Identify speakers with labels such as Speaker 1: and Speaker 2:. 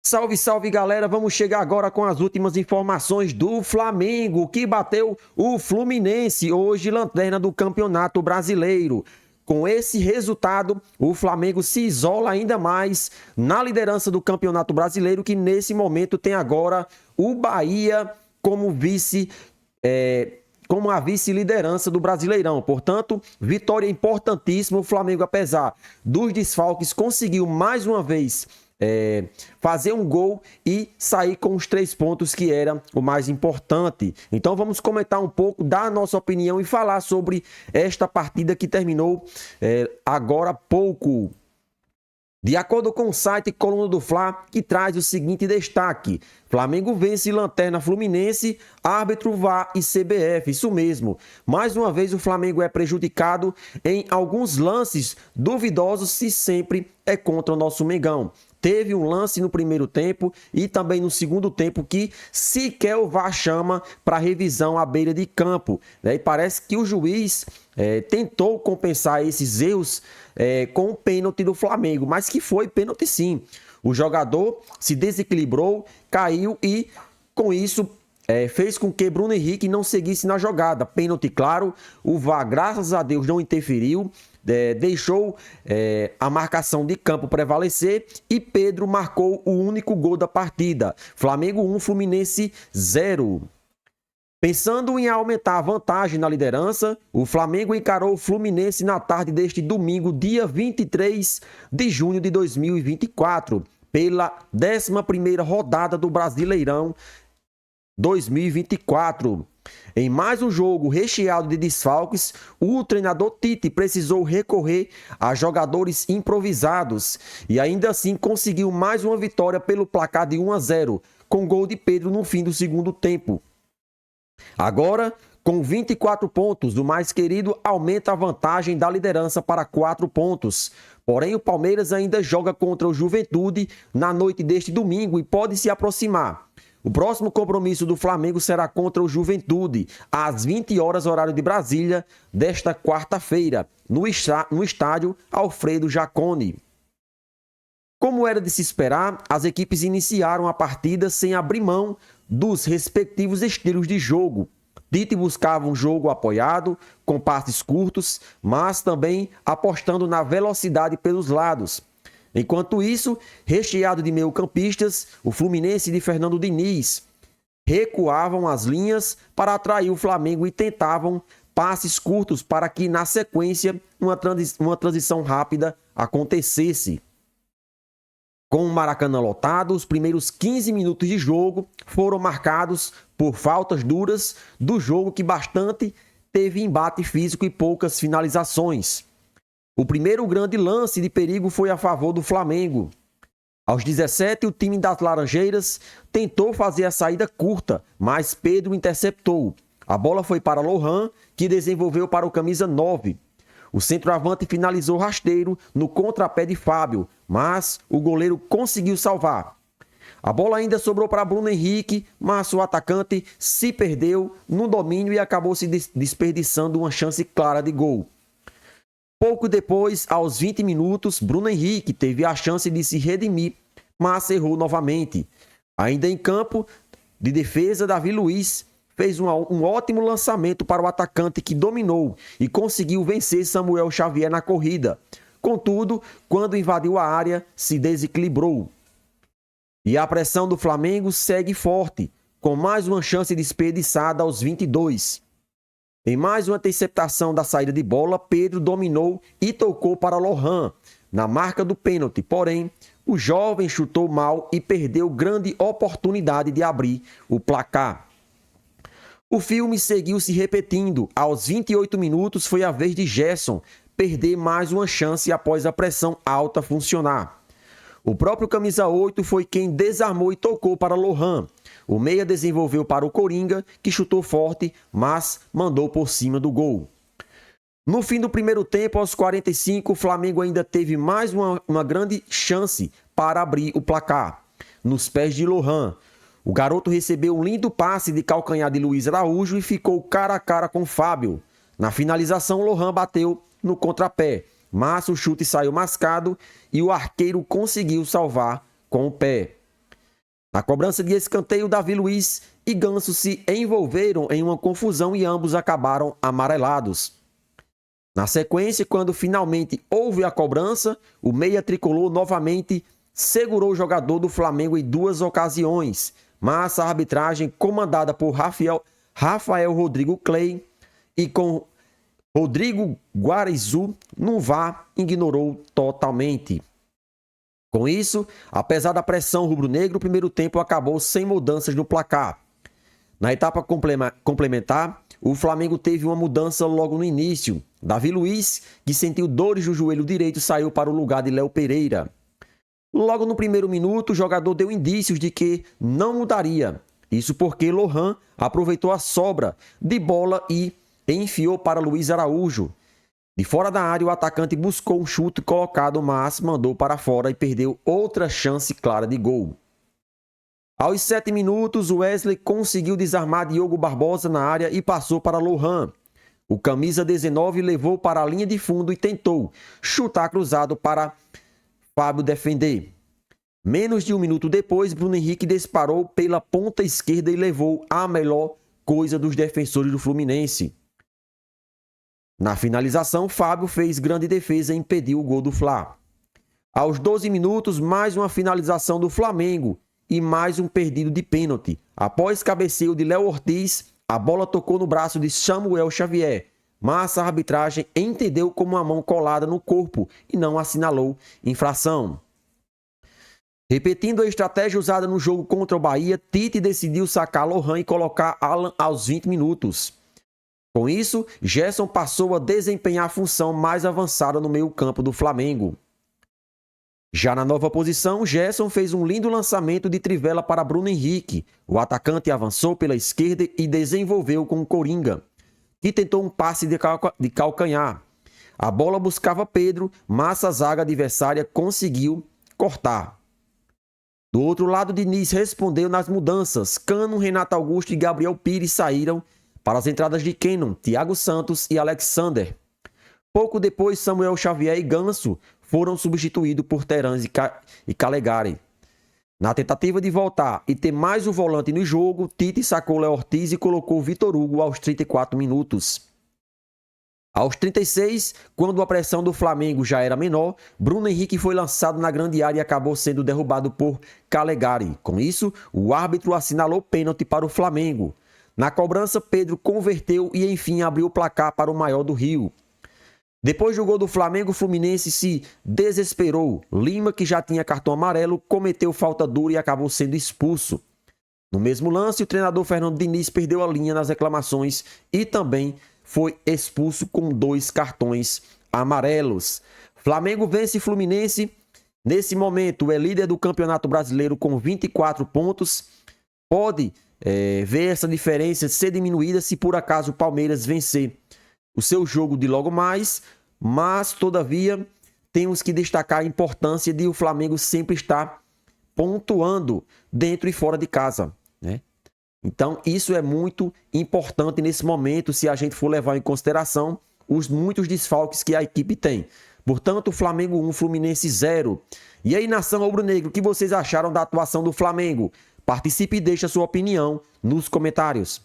Speaker 1: Salve, salve galera, vamos chegar agora com as últimas informações do Flamengo, que bateu o Fluminense, hoje lanterna do Campeonato Brasileiro. Com esse resultado, o Flamengo se isola ainda mais na liderança do Campeonato Brasileiro, que nesse momento tem agora o Bahia como como a vice-liderança do Brasileirão. Portanto, vitória importantíssima. O Flamengo, apesar dos desfalques, conseguiu mais uma vez fazer um gol e sair com os 3 pontos, que era o mais importante. Então vamos comentar um pouco, dar a nossa opinião e falar sobre esta partida que terminou agora há pouco. De acordo com o site Coluna do Fla, que traz o seguinte destaque: Flamengo vence lanterna Fluminense, árbitro, VAR e CBF. Isso mesmo. Mais uma vez o Flamengo é prejudicado em alguns lances duvidosos, se sempre é contra o nosso Mengão. Teve um lance no primeiro tempo e também no segundo tempo que sequer o VAR chama para revisão à beira de campo. E parece que o juiz tentou compensar esses erros com o pênalti do Flamengo, mas que foi pênalti sim. O jogador se desequilibrou, caiu e com isso fez com que Bruno Henrique não seguisse na jogada. Pênalti claro, o VAR, graças a Deus, não interferiu. Deixou a marcação de campo prevalecer e Pedro marcou o único gol da partida. Flamengo 1, Fluminense 0. Pensando em aumentar a vantagem na liderança, o Flamengo encarou o Fluminense na tarde deste domingo, dia 23 de junho de 2024, pela 11ª rodada do Brasileirão 2024. Em mais um jogo recheado de desfalques, o treinador Tite precisou recorrer a jogadores improvisados e ainda assim conseguiu mais uma vitória pelo placar de 1-0, com gol de Pedro no fim do segundo tempo. Agora, com 24 pontos, o mais querido aumenta a vantagem da liderança para 4 pontos. Porém, o Palmeiras ainda joga contra o Juventude na noite deste domingo e pode se aproximar. O próximo compromisso do Flamengo será contra o Juventude, às 20 horas, horário de Brasília, desta quarta-feira, no estádio Alfredo Jaconi. Como era de se esperar, as equipes iniciaram a partida sem abrir mão dos respectivos estilos de jogo. Tite buscava um jogo apoiado, com passes curtos, mas também apostando na velocidade pelos lados. Enquanto isso, recheado de meio-campistas, o Fluminense de Fernando Diniz recuavam as linhas para atrair o Flamengo e tentavam passes curtos para que, na sequência, uma transição rápida acontecesse. Com o Maracanã lotado, os primeiros 15 minutos de jogo foram marcados por faltas duras do jogo, que bastante teve embate físico e poucas finalizações. O primeiro grande lance de perigo foi a favor do Flamengo. Aos 17, o time das Laranjeiras tentou fazer a saída curta, mas Pedro interceptou. A bola foi para Lohan, que desenvolveu para o camisa 9. O centroavante finalizou rasteiro no contrapé de Fábio, mas o goleiro conseguiu salvar. A bola ainda sobrou para Bruno Henrique, mas o atacante se perdeu no domínio e acabou se desperdiçando uma chance clara de gol. Pouco depois, aos 20 minutos, Bruno Henrique teve a chance de se redimir, mas errou novamente. Ainda em campo de defesa, Davi Luiz fez um ótimo lançamento para o atacante, que dominou e conseguiu vencer Samuel Xavier na corrida. Contudo, quando invadiu a área, se desequilibrou. E a pressão do Flamengo segue forte, com mais uma chance desperdiçada aos 22. Em mais uma interceptação da saída de bola, Pedro dominou e tocou para Lohan, na marca do pênalti. Porém, o jovem chutou mal e perdeu grande oportunidade de abrir o placar. O filme seguiu se repetindo. Aos 28 minutos foi a vez de Gerson perder mais uma chance após a pressão alta funcionar. O próprio camisa 8 foi quem desarmou e tocou para Lohan. O meia desenvolveu para o Coringa, que chutou forte, mas mandou por cima do gol. No fim do primeiro tempo, aos 45, o Flamengo ainda teve mais uma grande chance para abrir o placar, nos pés de Lohan. O garoto recebeu um lindo passe de calcanhar de Luiz Araújo e ficou cara a cara com Fábio. Na finalização, Lohan bateu no contrapé, mas o chute saiu mascado e o arqueiro conseguiu salvar com o pé. Na cobrança de escanteio, Davi Luiz e Ganso se envolveram em uma confusão e ambos acabaram amarelados. Na sequência, quando finalmente houve a cobrança, o meia tricolor novamente segurou o jogador do Flamengo em 2 ocasiões, mas a arbitragem, comandada por Rafael Rodrigo Clay e com Rodrigo Guarizu no VAR, ignorou totalmente. Com isso, apesar da pressão rubro-negro, o primeiro tempo acabou sem mudanças no placar. Na etapa complementar, o Flamengo teve uma mudança logo no início. Davi Luiz, que sentiu dores no joelho direito, saiu para o lugar de Léo Pereira. Logo no primeiro minuto, o jogador deu indícios de que não mudaria. Isso porque Lohan aproveitou a sobra de bola e enfiou para Luiz Araújo. De fora da área, o atacante buscou um chute colocado, mas mandou para fora e perdeu outra chance clara de gol. Aos 7 minutos, Wesley conseguiu desarmar Diogo Barbosa na área e passou para Lohan. O camisa 19 levou para a linha de fundo e tentou chutar cruzado para Fábio defender. Menos de um minuto depois, Bruno Henrique disparou pela ponta esquerda e levou a melhor coisa dos defensores do Fluminense. Na finalização, Fábio fez grande defesa e impediu o gol do Fla. Aos 12 minutos, mais uma finalização do Flamengo e mais um perdido de pênalti. Após cabeceio de Léo Ortiz, a bola tocou no braço de Samuel Xavier, mas a arbitragem entendeu como uma mão colada no corpo e não assinalou infração. Repetindo a estratégia usada no jogo contra o Bahia, Tite decidiu sacar Lohan e colocar Alan aos 20 minutos. Com isso, Gerson passou a desempenhar a função mais avançada no meio-campo do Flamengo. Já na nova posição, Gerson fez um lindo lançamento de trivela para Bruno Henrique. O atacante avançou pela esquerda e desenvolveu com o Coringa, que tentou um passe de calcanhar. A bola buscava Pedro, mas a zaga adversária conseguiu cortar. Do outro lado, Diniz respondeu nas mudanças. Cano, Renato Augusto e Gabriel Pires saíram para as entradas de Kenon, Thiago Santos e Alexander. Pouco depois, Samuel Xavier e Ganso foram substituídos por Terans e Calegari. Na tentativa de voltar e ter mais um volante no jogo, Tite sacou Léo Ortiz e colocou Vitor Hugo aos 34 minutos. Aos 36, quando a pressão do Flamengo já era menor, Bruno Henrique foi lançado na grande área e acabou sendo derrubado por Calegari. Com isso, o árbitro assinalou pênalti para o Flamengo. Na cobrança, Pedro converteu e enfim abriu o placar para o maior do Rio. Depois do gol do Flamengo, o Fluminense se desesperou. Lima, que já tinha cartão amarelo, cometeu falta dura e acabou sendo expulso. No mesmo lance, o treinador Fernando Diniz perdeu a linha nas reclamações e também foi expulso com 2 cartões amarelos. Flamengo vence Fluminense. Nesse momento, é líder do Campeonato Brasileiro com 24 pontos. Pode ver essa diferença ser diminuída se por acaso o Palmeiras vencer o seu jogo de logo mais, mas todavia temos que destacar a importância de o Flamengo sempre estar pontuando dentro e fora de casa, né? Então isso é muito importante nesse momento se a gente for levar em consideração os muitos desfalques que a equipe tem. Portanto, Flamengo 1, Fluminense 0. E aí, nação rubro-negro, o que vocês acharam da atuação do Flamengo? Participe e deixe a sua opinião nos comentários.